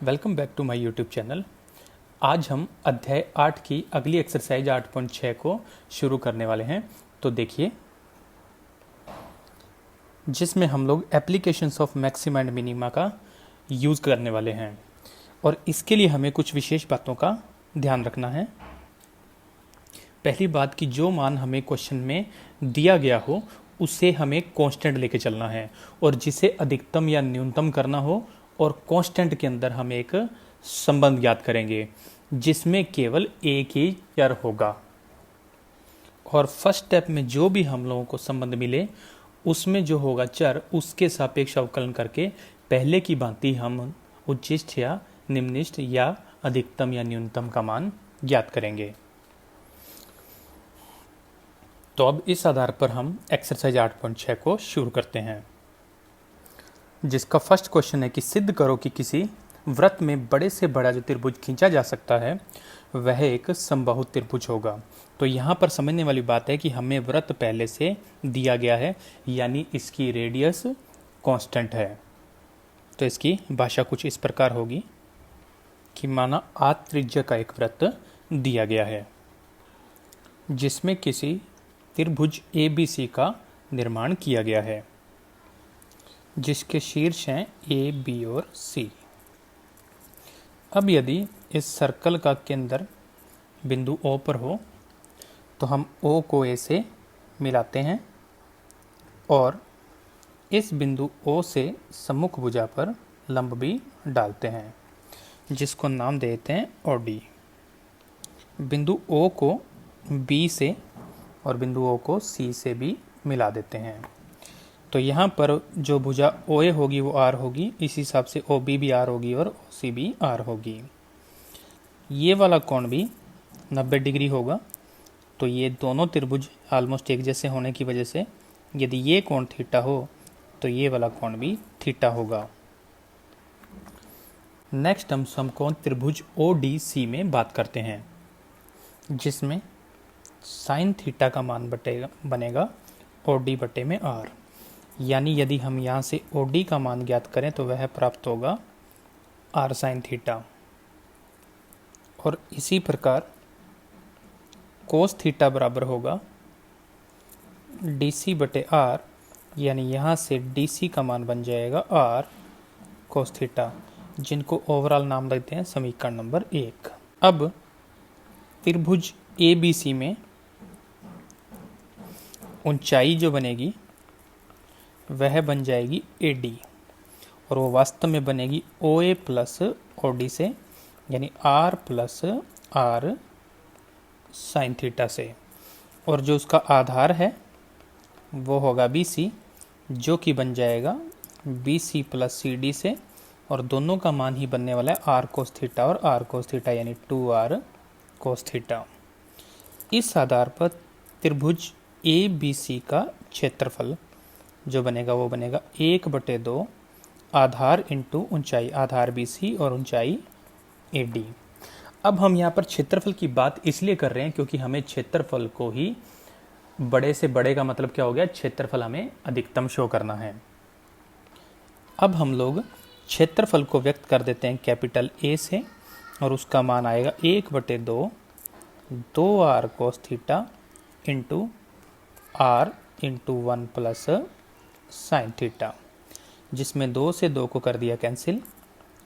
Welcome back to my YouTube channel. आज हम अध्याय 8 की अगली एक्सरसाइज 8.6 को शुरू करने वाले हैं। तो देखिए, जिसमें हम लोग applications of maxima and minima का यूज़ करने वाले हैं और इसके लिए हमें कुछ विशेष बातों का ध्यान रखना है। पहली बात कि जो मान हमें क्वेश्चन में दिया गया हो उसे हमें कांस्टेंट लेके चलना है और जिसे अधिकतम या न्यूनतम करना हो और कांस्टेंट के अंदर हम एक संबंध ज्ञात करेंगे जिसमें केवल एक ही चर होगा। और फर्स्ट स्टेप में जो भी हम लोगों को संबंध मिले उसमें जो होगा चर उसके सापेक्ष अवकलन करके पहले की भांति हम उच्चिष्ट या निम्निष्ठ या अधिकतम या न्यूनतम का मान ज्ञात करेंगे। तो अब इस आधार पर हम एक्सरसाइज 8.6 को शुरू करते हैं, जिसका फर्स्ट क्वेश्चन है कि सिद्ध करो कि किसी वृत्त में बड़े से बड़ा जो त्रिभुज खींचा जा सकता है वह एक समबाहु त्रिभुज होगा। तो यहाँ पर समझने वाली बात है कि हमें वृत्त पहले से दिया गया है, यानी इसकी रेडियस कांस्टेंट है। तो इसकी भाषा कुछ इस प्रकार होगी कि माना आध त्रिज्या का एक वृत्त दिया गया है जिसमें किसी त्रिभुज ABC का निर्माण किया गया है जिसके शीर्ष हैं A, B और C। अब यदि इस सर्कल का केंद्र बिंदु O पर हो तो हम O को A से मिलाते हैं और इस बिंदु O से सम्मुख भुजा पर लंब भी डालते हैं जिसको नाम देते हैं OD। बिंदु O को B से और बिंदु O को C से भी मिला देते हैं। तो यहाँ पर जो भुजा OA होगी वो R होगी, इस हिसाब से OB भी R होगी और OC भी R होगी। ये वाला कोण भी 90 डिग्री होगा। तो ये दोनों त्रिभुज ऑलमोस्ट एक जैसे होने की वजह से यदि ये कोण थीटा हो तो ये वाला कोण भी थीटा होगा। नेक्स्ट हम समकोण त्रिभुज ODC में बात करते हैं जिसमें साइन थीटा का मान बनेगा OD बटे में R। यानी यदि हम यहाँ से OD का मान ज्ञात करें तो वह प्राप्त होगा R साइन थीटा। और इसी प्रकार कोस थीटा बराबर होगा DC बटे R, यानी यहाँ से DC का मान बन जाएगा R कोस थीटा, जिनको ओवरऑल नाम देते हैं समीकरण नंबर 1। अब त्रिभुज ABC में ऊंचाई जो बनेगी वह बन जाएगी AD और वो वास्तव में बनेगी OA प्लस OD से, यानी R plus R sine theta से। और जो उसका आधार है वो होगा BC, जो कि बन जाएगा BC प्लस CD से, और दोनों का मान ही बनने वाला है R कोस थीटा और R कोस थीटा, यानी 2R कोस थीटा। इस आधार पर त्रिभुज ABC का क्षेत्रफल जो बनेगा वो बनेगा 1/2 आधार इंटू ऊंचाई, आधार BC और ऊंचाई AD। अब हम यहाँ पर क्षेत्रफल की बात इसलिए कर रहे हैं क्योंकि हमें क्षेत्रफल को ही बड़े से बड़े का मतलब क्या हो गया, क्षेत्रफल हमें अधिकतम शो करना है। अब हम लोग क्षेत्रफल को व्यक्त कर देते हैं कैपिटल A से और उसका मान आएगा 1/2 2R cos theta into R into 1 plus sine theta, जिसमें 2 से 2 को कर दिया कैंसिल।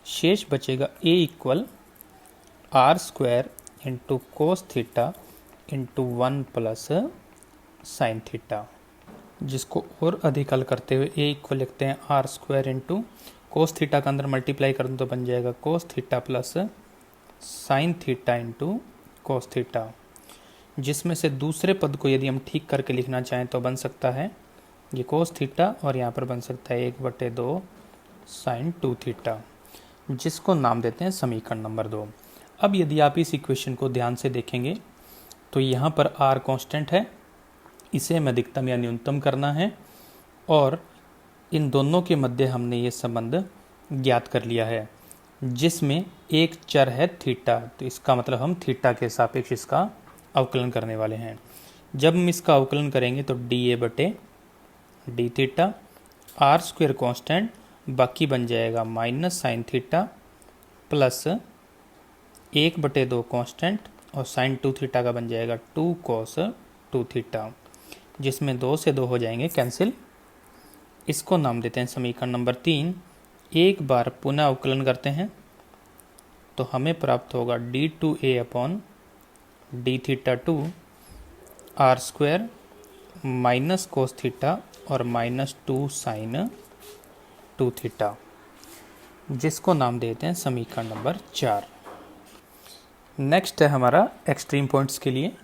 शेष बचेगा A equal R square into cos theta into 1 plus sine theta, जिसको और अधिक हल करते हुए A इक्वल लिखते हैं R square into cos theta का अंदर मल्टीप्लाई कर दूँ तो बन जाएगा कोस theta plus sine theta into cos theta, जिसमें से दूसरे पद को यदि हम ठीक करके लिखना चाहें तो बन सकता है ये कोस थीटा और यहाँ पर बन सकता है 1/2 साइन 2 थीटा, जिसको नाम देते हैं समीकरण नंबर 2। अब यदि आप इस इक्वेशन को ध्यान से देखेंगे तो यहाँ पर R कांस्टेंट है, इसे हमें अधिकतम या न्यूनतम करना है और इन दोनों के मध्य हमने ये संबंध ज्ञात कर लिया है जिसमें एक चर है थीटा। तो इसका मतलब हम थीटा के सापेक्ष इसका अवकलन करने वाले हैं। जब हम इसका अवकलन करेंगे तो DA बटे D theta, R square constant, बाकी बन जाएगा minus sine theta plus 1/2 constant और साइन 2 थीटा का बन जाएगा 2 cos 2 थीटा, जिसमें 2 से 2 हो जाएंगे कैंसिल। इसको नाम देते हैं समीकरण नंबर 3। एक बार पुनः अवकलन करते हैं तो हमें प्राप्त होगा d2a upon d theta 2 r square minus cos theta और -2 साइन 2 थीटा, जिसको नाम देते हैं समीकरण नंबर 4। नेक्स्ट है हमारा एक्सट्रीम पॉइंट्स के लिए,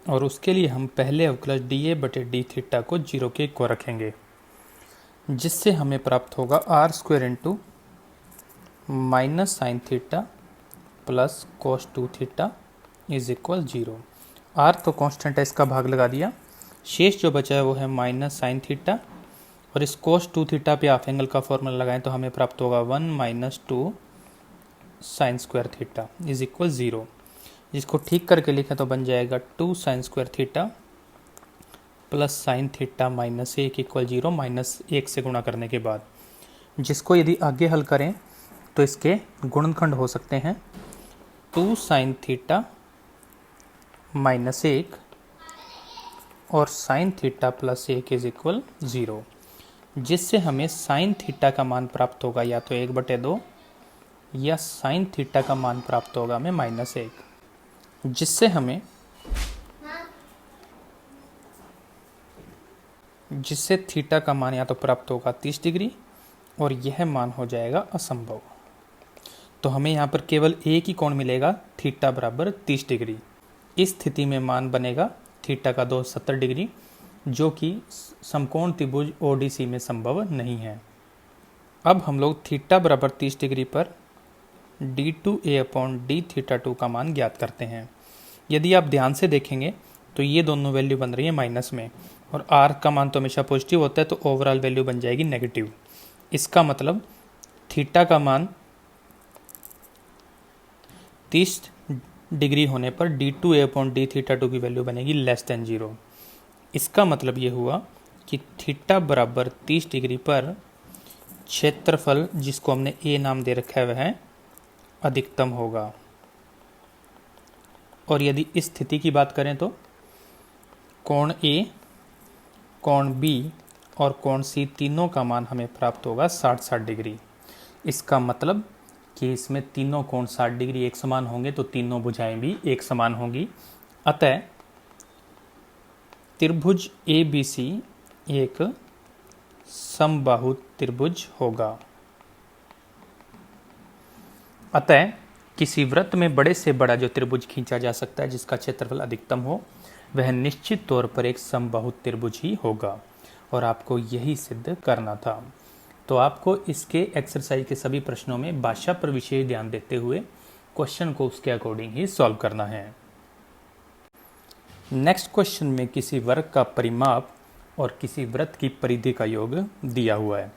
और उसके लिए हम पहले अवकलज dA/d थीटा को 0 के इक्वल रखेंगे, जिससे हमें प्राप्त होगा r square into minus sine theta plus cos 2 theta is equal 0। R तो कांस्टेंट है, इसका भाग लगा दिया, शेष जो बचा है वो है माइनस साइन थीटा, और इस कोस 2 थीटा पे हाफ एंगल का फॉर्मूला लगाएं तो हमें प्राप्त होगा 1 - 2 sine square theta is equal 0। जिसको ठीक करके लिखें तो बन जाएगा 2 sine square theta plus sine theta -1 equal 0, -1 से गुणा करने के बाद, जिसको यदि आगे हल करें तो इसके गुणनखंड हो सकते हैं 2 साइन थीटा -1 और sign theta plus 1 is equal 0, जिससे हमें साइन थीटा का मान प्राप्त होगा या तो 1/2 या साइन थीटा का मान प्राप्त होगा हमें -1, जिससे थीटा का मान या तो प्राप्त होगा 30 डिग्री और यह मान हो जाएगा असंभव। तो हमें यहाँ पर केवल एक ही कोण मिलेगा, थीटा बराबर 30 डिग्री। इस स्थिति में मान बनेगा थीटा का 270 डिग्री, जो कि समकोण त्रिभुज ओडीसी में संभव नहीं है। अब हम लोग थीटा बराबर 30 डिग्री पर d2a अपॉन डी थीटा 2 का मान ज्ञात करते हैं। यदि आप ध्यान से देखेंगे तो ये दोनों वैल्यू बन रही है माइनस में, और r का मान तो हमेशा पॉजिटिव होता है, तो ओवरऑल वैल्यू बन जाएगी नेगेटिव। इसका मतलब थीटा का मान 30 डिग्री होने पर d2a अपॉन डी थीटा 2 की वैल्यू बनेगी <0। इसका मतलब ये हुआ कि थीटा बराबर 30 डिग्री पर क्षेत्रफल, जिसको हमने a नाम दे रखा है, वह अधिकतम होगा। और यदि इस स्थिति की बात करें तो कोण A, कोण B और कोण C तीनों का मान हमें प्राप्त होगा 60-60 डिग्री। इसका मतलब कि इसमें तीनों कोण 60 डिग्री एक समान होंगे, तो तीनों भुजाएं भी एक समान होंगी। अतः त्रिभुज ABC एक समबाहु त्रिभुज होगा। अतः किसी वृत्त में बड़े से बड़ा जो त्रिभुज खींचा जा सकता है, जिसका क्षेत्रफल अधिकतम हो, वह निश्चित तौर पर एक समबाहु त्रिभुज ही होगा, और आपको यही सिद्ध करना था। तो आपको इसके एक्सरसाइज के सभी प्रश्नों में भाषा पर विशेष ध्यान देते हुए क्वेश्चन को उसके अकॉर्डिंग ही सॉल्व करना है। नेक्स्ट क्वेश्चन में किसी वर्ग का परिमाप और किसी वृत्त की परिधि का योग दिया हुआ है,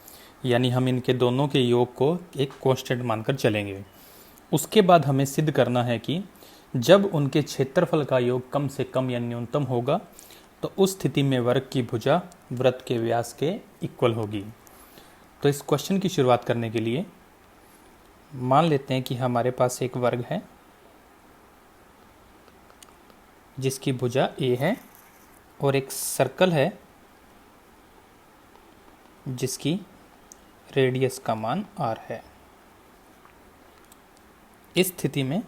यानी हम इनके दोनों के योग को एक कांस्टेंट मानकर चलेंगे। उसके बाद हमें सिद्ध करना है कि जब उनके क्षेत्रफल का योग कम से कम या न्यूनतम होगा, तो उस स्थिति में वर्ग की भुजा वृत्त के व्यास के इक्वल होगी। तो इस क्वेश्चन की शुरुआत करने के लिए मान लेते हैं कि हमारे पास एक वर्ग है जिसकी भुजा a है, और एक सर्कल है जिसकी रेडियस का मान r है। इस स्थिति में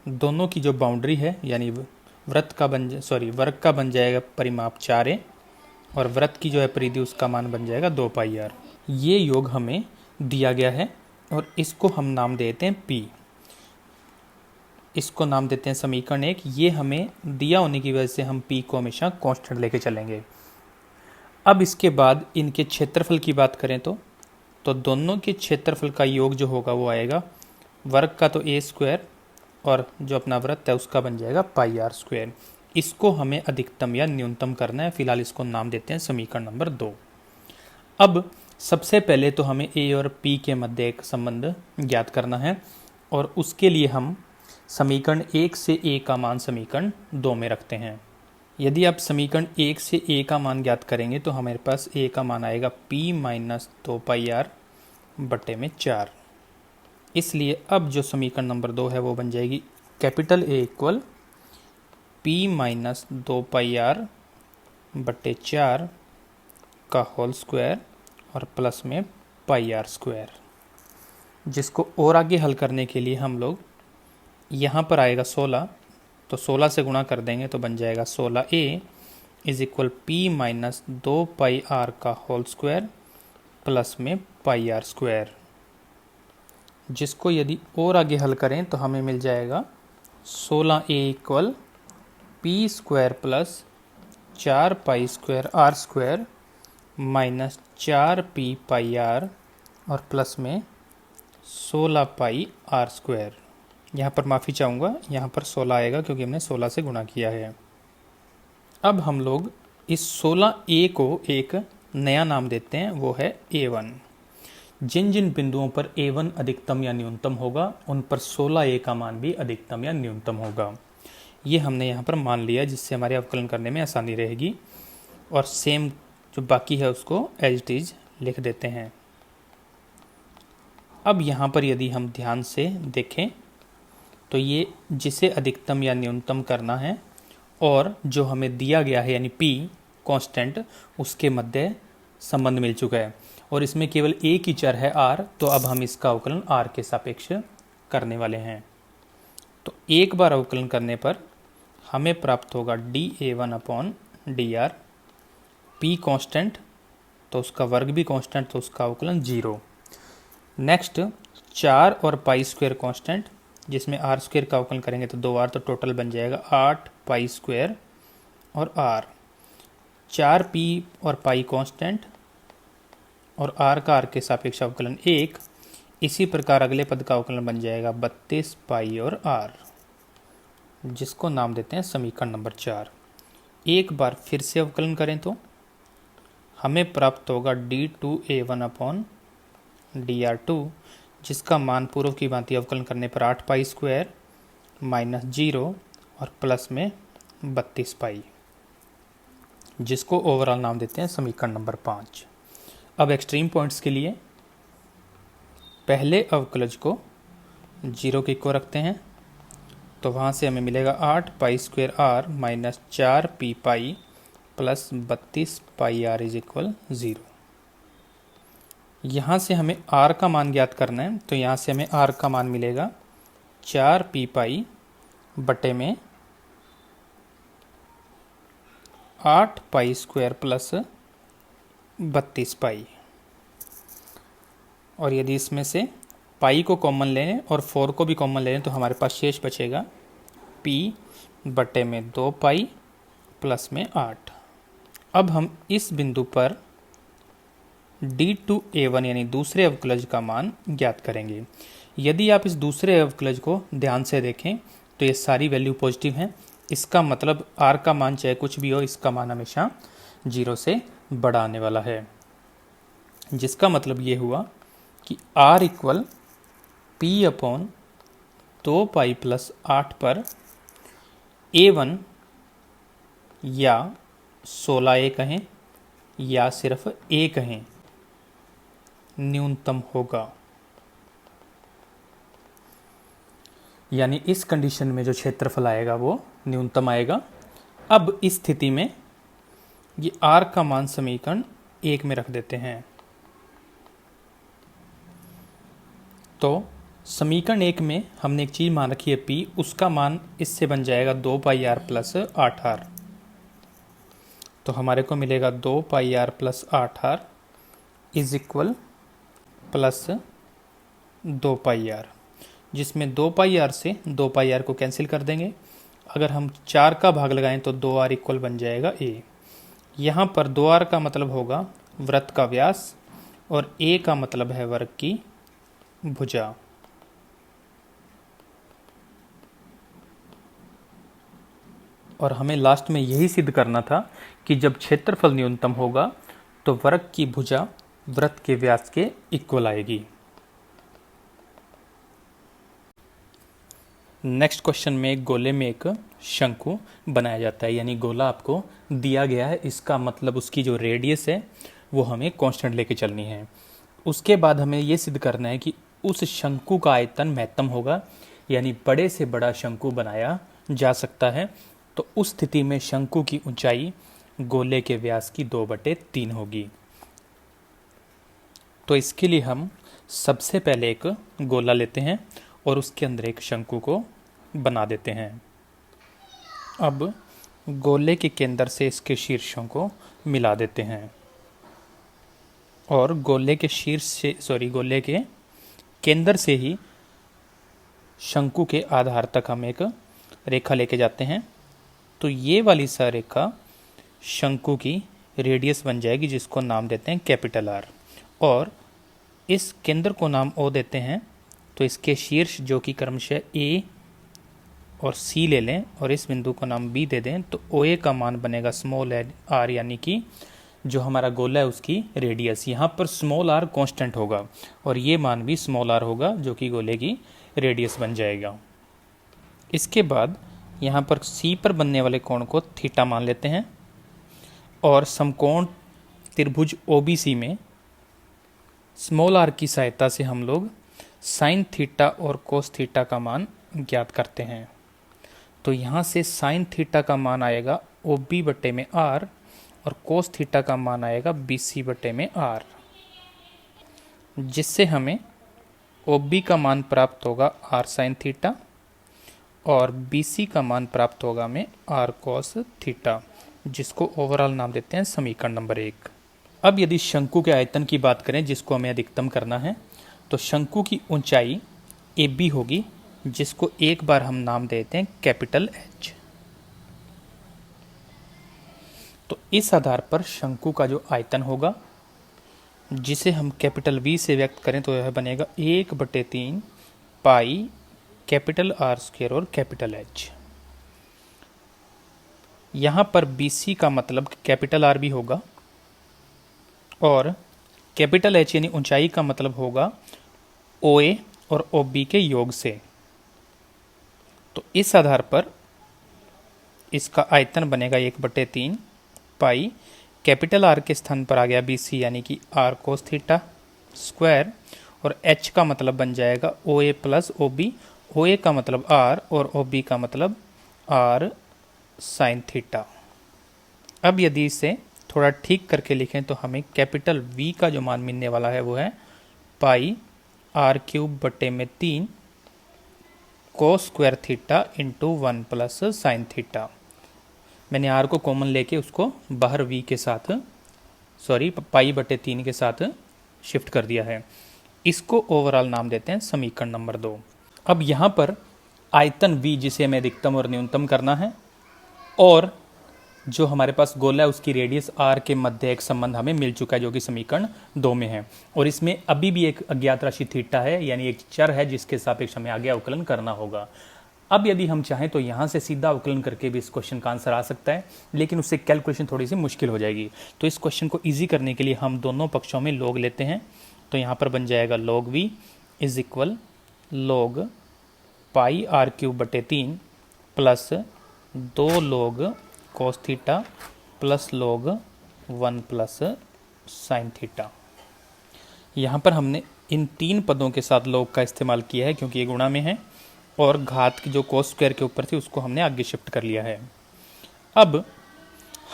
दोनों की जो बाउंड्री है, यानी वर्ग का बन जाएगा परिमाप 4a, और वृत्त की जो है परिधि, उसका मान बन जाएगा 2πr। ये योग हमें दिया गया है और इसको हम नाम देते हैं p। इसको नाम देते हैं समीकरण 1। ये हमें दिया होने की वजह से हम p को हमेशा कांस्टेंट लेके चलेंगे। अब इसके बाद इनके क्षेत्रफल की बात करें तो दोनों के क्षेत्रफल का योग जो होगा वो आएगा, वर्ग का तो a स्क्वायर और जो अपना वृत्त है उसका बन जाएगा πr²। इसको हमें अधिकतम या न्यूनतम करना है। फिलहाल इसको नाम देते हैं समीकरण नंबर 2। अब सबसे पहले तो हमें a और p के मध्य एक संबंध ज्ञात करना है, और उसके लिए हम समीकरण 1 से a का मान समीकरण 2 में रखते हैं। यदि आप समीकरण 1 से a का मान ज्ञात करेंगे तो हमारे पास a का मान आएगा p - 2πr/4। इसलिए अब जो समीकरण नंबर 2 है वो बन जाएगी capital A equal P minus 2πr/4 का होल स्क्वायर और प्लस में πr स्क्वायर, जिसको और आगे हल करने के लिए हम लोग यहाँ पर आएगा 16, तो 16 से गुणा कर देंगे तो बन जाएगा 16a is equal P minus 2πr का होल स्क्वायर प्लस में πr स्क्वायर, जिसको यदि और आगे हल करें तो हमें मिल जाएगा 16a equal p square plus 4π square r square minus 4p/r और प्लस में 16π r स्क्वायर। यहाँ पर माफ़ी चाहूँगा, यहाँ पर 16 आएगा क्योंकि हमने 16 से गुणा किया है। अब हम लोग इस 16a को एक नया नाम देते हैं, वो है a1। जिन जिन बिंदुओं पर a1 अधिकतम या न्यूनतम होगा उन पर 16a का मान भी अधिकतम या न्यूनतम होगा। ये हमने यहाँ पर मान लिया, जिससे हमारे अवकलन करने में आसानी रहेगी। और सेम जो बाकी है उसको एज इट इज लिख देते हैं। अब यहाँ पर यदि हम ध्यान से देखें तो ये जिसे अधिकतम या न्यूनतम करना है और जो हमें दिया गया है यानी p कांस्टेंट, उसके मध्य संबंध मिल चुका है और इसमें केवल एक ही चर है r, तो अब हम इसका अवकलन r के सापेक्ष करने वाले हैं। तो एक बार अवकलन करने पर हमें प्राप्त होगा dA1/dr, p कांस्टेंट तो उसका वर्ग भी कांस्टेंट, तो उसका अवकलन 0। नेक्स्ट 4 और पाई स्क्वायर कांस्टेंट, जिसमें r स्क्वायर का अवकलन करेंगे तो 2r, तो टोटल बन जाएगा 8π स्क्वायर और r। 4p और पाई कांस्टेंट और r का r के सापेक्ष अवकलन 1। इसी प्रकार अगले पद का अवकलन बन जाएगा 32π और r, जिसको नाम देते हैं समीकरण नंबर 4। एक बार फिर से अवकलन करें तो हमें प्राप्त होगा d2a1/dr2, जिसका मान पूर्व की भांति अवकलन करने पर 8π स्क्वायर माइनस 0 और प्लस में 32π, जिसको ओवरऑल नाम देते हैं समीकरण नंबर 5। अब एक्सट्रीम पॉइंट्स के लिए पहले अवकलज को 0 के इक्वल रखते हैं, तो वहाँ से हमें मिलेगा 8π square r minus 4p pi plus 32πr is equal 0। यहाँ से हमें r का मान ज्ञात करना है, तो यहाँ से हमें r का मान मिलेगा 4p पाई बटे में 8π स्क्वायर प्लस 32π। और यदि इसमें से पाई को कॉमन लें और 4 को भी कॉमन ले लें तो हमारे पास शेष बचेगा p बटे में 2π प्लस में 8। अब हम इस बिंदु पर d2a1 यानी दूसरे अवकलज का मान ज्ञात करेंगे। यदि आप इस दूसरे अवकलज को ध्यान से देखें तो ये सारी वैल्यू पॉजिटिव हैं। इसका मतलब r का मान चाहे कुछ भी हो, इसका मान हमेशा 0 से बड़ा आने वाला है, जिसका मतलब ये हुआ कि r इक्वल p/2π प्लस 8 पर a1 या 16a कहें या सिर्फ a कहें न्यूनतम होगा। यानी इस कंडीशन में जो क्षेत्रफल आएगा वो न्यूनतम आएगा। अब इस स्थिति में ये r का मान समीकरण 1 में रख देते हैं, तो समीकरण 1 में हमने एक चीज़ मान रखी है p, उसका मान इससे बन जाएगा 2πr प्लस 8r। तो हमारे को मिलेगा 2πr plus 8r is equal plus 2πr, जिसमें 2πr से 2πr को कैंसिल कर देंगे। अगर हम 4 का भाग लगाएं तो 2r इक्वल बन जाएगा a। यहाँ पर 2r का मतलब होगा वृत्त का व्यास और a का मतलब है वर्ग की भुजा। और हमें लास्ट में यही सिद्ध करना था कि जब क्षेत्रफल न्यूनतम होगा तो वर्ग की भुजा वृत्त के व्यास के इक्वल आएगी। नेक्स्ट क्वेश्चन में एक गोले में एक शंकु बनाया जाता है, यानी गोला आपको दिया गया है, इसका मतलब उसकी जो रेडियस है वो हमें कांस्टेंट लेके चलनी है। उसके बाद हमें ये सिद्ध करना है कि उस शंकु का आयतन महत्तम होगा, यानी बड़े से बड़ा शंकु बनाया जा सकता है। तो उस स्थिति में शंकु की ऊंचाई गोले के व्यास की 2/3 होगी। तो इसके लिए हम सबसे पहले एक गोला लेते हैं और उसके अंदर एक शंकु को बना देते हैं। अब गोले के केंद्र से इसके शीर्षों को मिला देते हैं और गोले के गोले के केंद्र से ही शंकु के आधार तक हम एक रेखा लेके जाते हैं। तो ये वाली सा रेखा शंकु की रेडियस बन जाएगी, जिसको नाम देते हैं कैपिटल आर, और इस केंद्र को नाम ओ देते हैं। तो इसके शीर्ष जो कि क्रमशः ए और सी ले लें और इस बिंदु को नाम बी दे दें, तो ओ ए का मान बनेगा स्मॉल आर, यानी कि जो हमारा गोला है उसकी रेडियस। यहाँ पर स्मॉल आर कांस्टेंट होगा और ये मान भी स्मॉल आर होगा, जो कि गोले की रेडियस बन जाएगा। इसके बाद यहाँ पर सी पर बनने वाले कोण को थीटा मान लेते हैं और समकोण त्रिभुज ओबीसी में स्मॉल आर की सहायता से हम लोग साइन थीटा और कोस थीटा का मान ज्ञात करते हैं। तो यहाँ से साइन थीटा का मान आएगा ओ बी बटे में आर और कोस थीटा का मान आएगा बी सी बटे में आर, जिससे हमें ओ बी का मान प्राप्त होगा आर साइन थीटा और बी सी का मान प्राप्त होगा हमें आर कोस थीटा, जिसको ओवरऑल नाम देते हैं समीकरण नंबर 1। अब यदि शंकु के आयतन की बात करें, जिसको हमें अधिकतम करना है, तो शंकु की ऊंचाई ए बी होगी, जिसको एक बार हम नाम देते हैं कैपिटल एच। तो इस आधार पर शंकु का जो आयतन होगा, जिसे हम कैपिटल वी से व्यक्त करें, तो यह बनेगा 1/3 पाई कैपिटल आर स्क्वायर और कैपिटल एच। यहाँ पर बी सी का मतलब कैपिटल आर भी होगा और कैपिटल एच यानी ऊंचाई का मतलब होगा ओ ए और ओ बी के योग से। तो इस आधार पर इसका आयतन बनेगा 1/3 पाई कैपिटल आर के स्थान पर आ गया बी सी, यानी कि आर कोस थीटा स्क्वायर, और एच का मतलब बन जाएगा ओ ए प्लस ओ बी। ओ ए का मतलब आर और ओ बी का मतलब आर साइन थीटा। अब यदि इसे थोड़ा ठीक करके लिखें तो हमें कैपिटल वी का जो मान मिलने वाला है वो है पाई आर क्यूब बटे में 3 cos square theta into 1 plus sine theta. मैंने आर को कॉमन लेके उसको बाहर वी के साथ पाई बटे 3 के साथ शिफ्ट कर दिया है। इसको ओवरऑल नाम देते हैं समीकरण नंबर 2। अब यहाँ पर आयतन वी, जिसे हमें अधिकतम और न्यूनतम करना है, और जो हमारे पास गोला है उसकी रेडियस आर के मध्य एक संबंध हमें मिल चुका है, जो कि समीकरण 2 में है। और इसमें अभी भी एक अज्ञात राशि थीटा है, यानी एक चर है जिसके सापेक्ष हमें आगे अवकलन करना होगा। अब यदि हम चाहें तो यहाँ से सीधा अवकलन करके भी इस क्वेश्चन का आंसर आ सकता है, लेकिन उससे कैलकुलेशन थोड़ी सी मुश्किल हो जाएगी। तो इस क्वेश्चन को ईजी करने के लिए हम दोनों पक्षों में लॉग लेते हैं। तो यहाँ पर बन जाएगा log v is equal log pi r cube बटे 3 plus 2 log cos theta plus log 1 plus sine theta. यहाँ पर हमने इन 3 पदों के साथ log का इस्तेमाल किया है, क्योंकि ये गुणा में है, और घात की जो कोस स्क्वायर के ऊपर थी उसको हमने आगे शिफ्ट कर लिया है। अब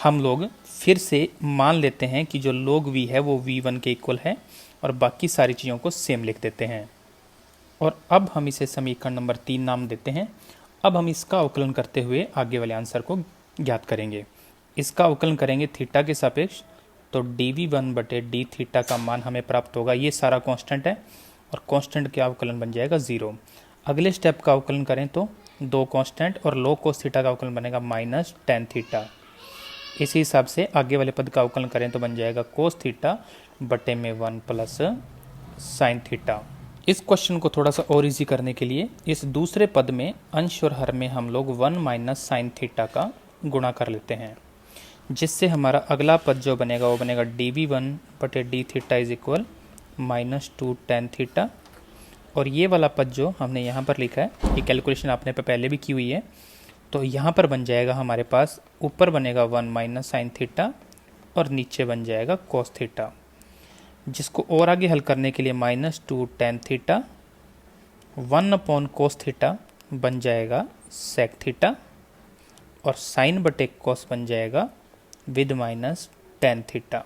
हम लोग फिर से मान लेते हैं कि जो log v है वो v1 के इक्वल है, और बाकी सारी चीज़ों को सेम लिख देते हैं। और अब हम इसे समीकरण नंबर 3 नाम देते हैं। अब हम इसका अवकलन करते हुए आगे वाले आंसर को ज्ञात करेंगे। इसका अवकलन करेंगे थीटा के सापेक्ष, तो dv1 बटे डी थीटा का मान हमें प्राप्त होगा। ये सारा कांस्टेंट है और कांस्टेंट का अवकलन बन जाएगा 0। अगले स्टेप का अवकलन करें तो 2 कांस्टेंट और log कोस थीटा का अवकलन बनेगा माइनस टेन थीटा। इसी हिसाब से आगे वाले पद का अवकलन करें तो बन जाएगा कोस थीटा बटे में 1 प्लस साइन थीटा। इस क्वेश्चन को थोड़ा सा और इजी करने के लिए इस दूसरे पद में अंश और हर में हम लोग 1 माइनस साइन थीटा का गुणा कर लेते हैं, जिससे हमारा अगला पद जो बनेगा वो बनेगा dv1 बटे D theta is equal minus 2 tan theta. और ये वाला पद जो हमने यहाँ पर लिखा है, ये कैलकुलेशन आपने पहले भी की हुई है, तो यहाँ पर बन जाएगा हमारे पास, ऊपर बनेगा 1 माइनस साइन थीटा और नीचे बन जाएगा कोस थीटा, जिसको और आगे हल करने के लिए minus 2 tan theta 1 cos theta बन जाएगा सेक थीटा, और साइन बटे कोस बन जाएगा विद माइनस टेन थीटा।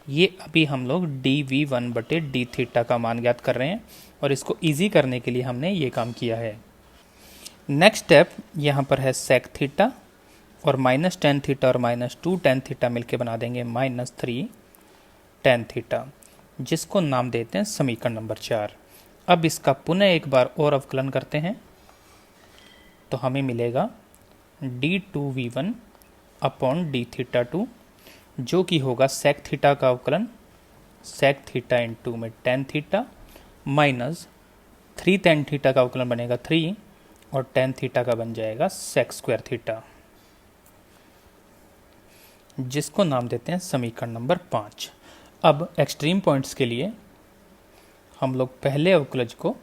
ये अभी हम लोग dv1/d थीटा का मान ज्ञात कर रहे हैं, और इसको इजी करने के लिए हमने ये काम किया है। नेक्स्ट स्टेप यहाँ पर है सेक थीटा, और माइनस टेन थीटा और माइनस टू टेन थीटा मिलके बना देंगे माइनस थ्री टेन थीटा, जिसको नाम देते हैं समीकरण नंबर 4। अब इसका पुनः एक बार और अवकलन करते हैं, तो हमें मिलेगा d2v1 अपॉन d थीटा 2, जो कि होगा सेक थीटा का अवकलन सेक थीटा इंटू में tan theta, minus three tan theta का अवकलन बनेगा 3, और टेन थीटा का बन जाएगा सेक स्क्वायर थीटा, जिसको नाम देते हैं समीकरण नंबर 5। अब एक्सट्रीम पॉइंट्स के लिए हम लोग पहले अवकलज को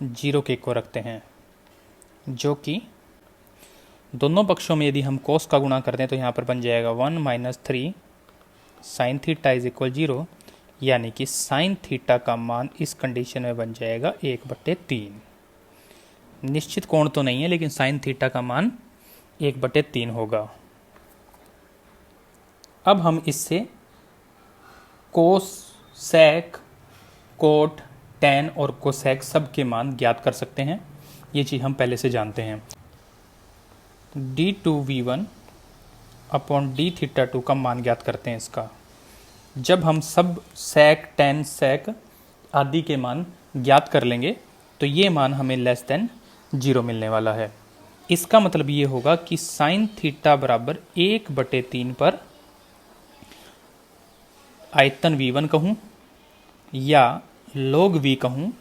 0 के को रखते हैं, जो कि दोनों पक्षों में यदि हम कोस का गुणा करते हैं तो यहाँ पर बन जाएगा 1 minus three sine theta is equal 0, यानी कि साइन थीटा का मान इस कंडीशन में बन जाएगा 1/3। निश्चित कोण तो नहीं है, लेकिन साइन थीटा का मान 1/3 होगा। अब हम इससे कोस, सेक, कोट, टेन और कोसेक सब के मान ज्ञात कर सकते हैं। ये चीज़ हम पहले से जानते हैं। d2v1 अपॉन d थीटा 2 का मान ज्ञात करते हैं इसका। जब हम सब सेक, टेन, सेक आदि के मान ज्ञात कर लेंगे तो ये मान हमें लेस देन 0 मिलने वाला है। इसका मतलब ये होगा कि साइन थीटा बराबर 1/3 पर आयतन v1 कहूँ, या log v कहूँ,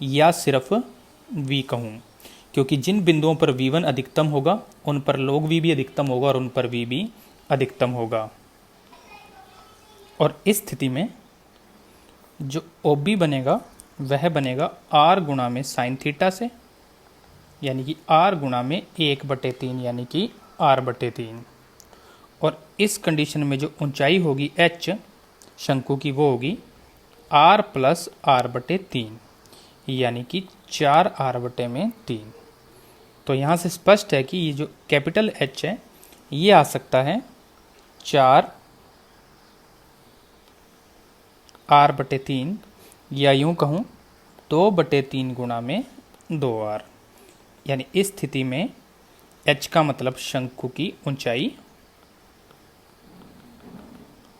या सिर्फ v कहूँ, क्योंकि जिन बिंदुओं पर v1 अधिकतम होगा उन पर log v भी अधिकतम होगा और उन पर v भी अधिकतम होगा। और इस स्थिति में जो OB बनेगा वह बनेगा r गुणा में साइन थीटा से, यानी कि r गुणा में 1/3 यानी कि r/3। और इस कंडीशन में जो ऊंचाई होगी h शंकु की वो होगी r प्लस r/3, यानी कि 4r/3। तो यहाँ से स्पष्ट है कि ये जो कैपिटल H है ये आ सकता है 4r/3, या यूँ कहूँ 2/3 गुणा में 2r। यानी इस स्थिति में H का मतलब शंकु की ऊंचाई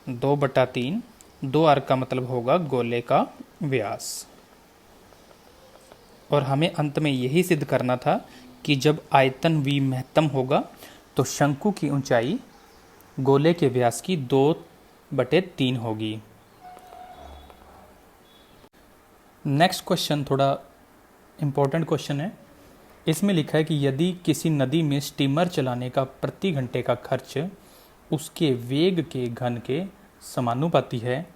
2/3, 2r का मतलब होगा गोले का व्यास। और हमें अंत में यही सिद्ध करना था कि जब आयतन v महत्तम होगा तो शंकु की ऊंचाई गोले के व्यास की 2/3 होगी। नेक्स्ट क्वेश्चन थोड़ा इम्पोर्टेंट क्वेश्चन है। इसमें लिखा है कि यदि किसी नदी में स्टीमर चलाने का प्रति घंटे का खर्च उसके वेग के घन के समानुपाती है,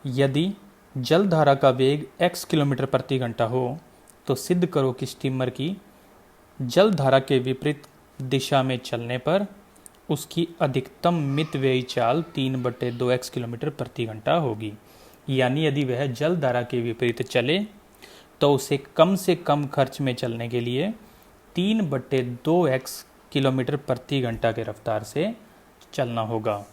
यदि जल धारा का वेग x किलोमीटर प्रति घंटा हो, तो सिद्ध करो कि स्टीमर की जल धारा के विपरीत दिशा में चलने पर उसकी अधिकतम मितव्ययी चाल 3/2x किलोमीटर प्रति घंटा होगी। यानी यदि वह जल धारा के विपरीत चले तो उसे कम से कम खर्च में चलने के लिए 3/2x किलोमीटर प्रति घंटा के रफ्तार से चलना होगा।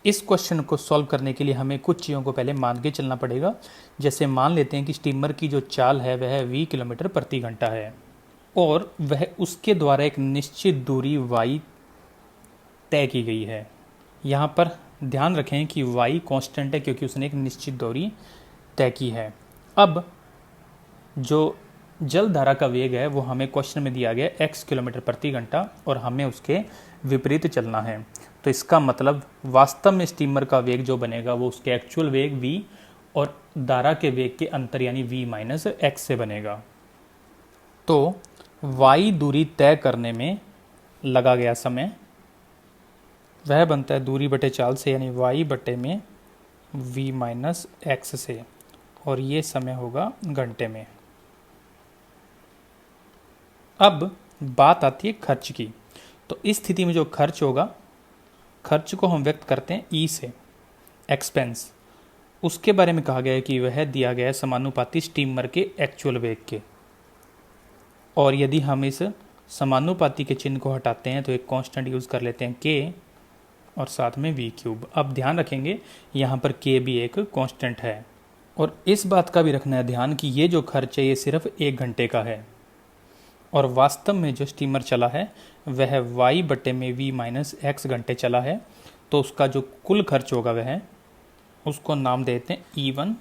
इस क्वेश्चन को सॉल्व करने के लिए हमें कुछ चीज़ों को पहले मान के चलना पड़ेगा। जैसे मान लेते हैं कि स्टीमर की जो चाल है वह 20 किलोमीटर प्रति घंटा है, और वह उसके द्वारा एक निश्चित दूरी y तय की गई है। यहाँ पर ध्यान रखें कि y कांस्टेंट है क्योंकि उसने एक निश्चित दूरी तय की है। अब जो जल धारा का वेग है वो हमें क्वेश्चन में दिया गया x किलोमीटर प्रति घंटा, और हमें उसके विपरीत चलना है। तो इसका मतलब वास्तव में स्टीमर का वेग जो बनेगा वो उसके एक्चुअल वेग v और धारा के वेग के अंतर यानी v माइनस x से बनेगा। तो y दूरी तय करने में लगा गया समय वह बनता है दूरी बटे चाल से, यानी y बटे में v माइनस x से, और ये समय होगा घंटे में। अब बात आती है खर्च की। तो इस स्थिति में जो खर्च होगा, खर्च को हम व्यक्त करते हैं E से, एक्सपेंस। उसके बारे में कहा गया है कि वह दिया गया है समानुपाती स्टीमर के एक्चुअल वेग के। और यदि हम इस समानुपाती के चिन्ह को हटाते हैं तो एक कांस्टेंट यूज़ कर लेते हैं k और साथ में v क्यूब। अब ध्यान रखेंगे यहाँ पर k भी एक कांस्टेंट है। और इस बात का भी रखना है ध्यान कि ये जो खर्च है ये सिर्फ 1 घंटे का है और वास्तव में जो स्टीमर चला है वह y बटे में v माइनस x घंटे चला है। तो उसका जो कुल खर्च होगा वह उसको नाम देते हैं E1।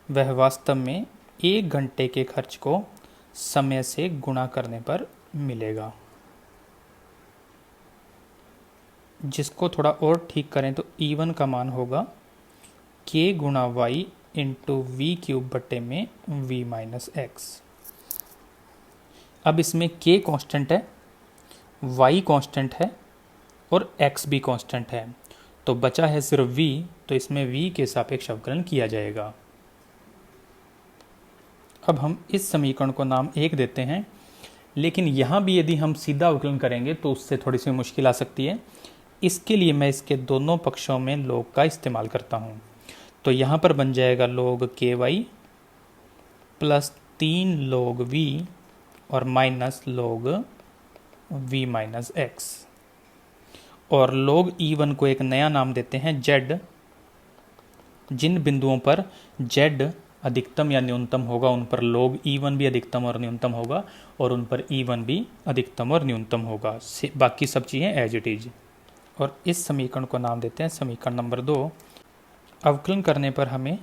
वह वास्तव में 1 घंटे के खर्च को समय से गुणा करने पर मिलेगा। जिसको थोड़ा और ठीक करें तो E1 का मान होगा k गुणा y इंटू वी क्यूब बटे में v माइनस एक्स। अब इसमें k कांस्टेंट है, y कांस्टेंट है और x भी कांस्टेंट है, तो बचा है सिर्फ v। तो इसमें v के सापेक्ष अवकलन किया जाएगा। अब हम इस समीकरण को नाम 1 देते हैं, लेकिन यहाँ भी यदि हम सीधा अवकलन करेंगे तो उससे थोड़ी सी मुश्किल आ सकती है। इसके लिए मैं इसके दोनों पक्षों में log का इस्तेमाल करता हूँ। तो यहाँ पर बन जाएगा log ky plus 3 log v और minus log v minus x. और log E1 को एक नया नाम देते हैं z। जिन बिंदुओं पर z अधिकतम या न्यूनतम होगा उन पर log E1 भी अधिकतम और न्यूनतम होगा और उन पर E1 भी अधिकतम और न्यूनतम होगा। बाकी सब चीज़ें एज इट इज। और इस समीकरण को नाम देते हैं समीकरण नंबर 2। अवकलन करने पर हमें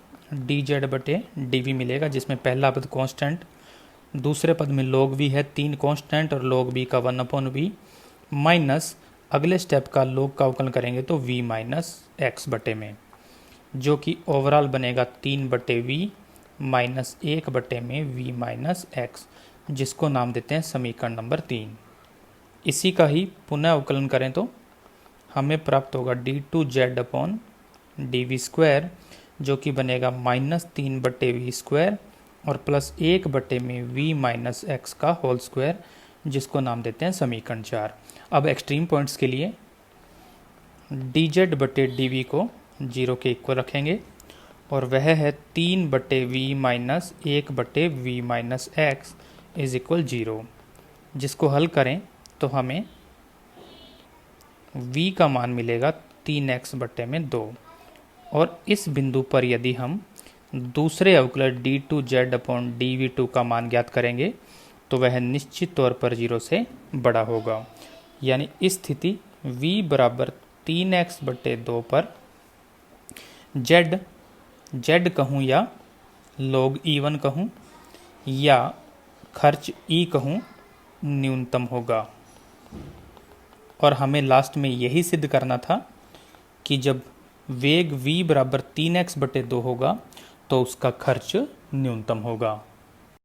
dz बटे dv मिलेगा, जिसमें पहला पद कांस्टेंट, दूसरे पद में log v है 3 कांस्टेंट और log v का 1/v माइनस अगले स्टेप का log का अवकलन करेंगे तो v माइनस एक्स बटे में, जो कि ओवरऑल बनेगा 3 बटे v माइनस 1 बटे में v माइनस एक्स, जिसको नाम देते हैं समीकरण नंबर 3। इसी का ही पुनः अवकलन करें तो हमें प्राप्त होगा d2z अपॉन dv स्क्वायर, जो कि बनेगा माइनस 3 बटे वी स्क्वायर और प्लस 1 बटे में v माइनस एक्स का होल स्क्वायर, जिसको नाम देते हैं समीकरण 4। अब एक्सट्रीम पॉइंट्स के लिए dz बटे dv को 0 के इक्वल रखेंगे और वह है 3 बटे v माइनस 1 बटे v minus x is equal 0। जिसको हल करें तो हमें v का मान मिलेगा 3x बटे में 2। और इस बिंदु पर यदि हम दूसरे अवकलन d2z अपॉन dv2 का मान ज्ञात करेंगे तो वह निश्चित तौर पर 0 से बड़ा होगा। यानी इस स्थिति v बराबर 3x बटे 2 पर z कहूँ या log E1 कहूँ या खर्च E कहूँ न्यूनतम होगा। और हमें लास्ट में यही सिद्ध करना था कि जब वेग v बराबर 3x बटे 2 होगा तो उसका खर्च न्यूनतम होगा।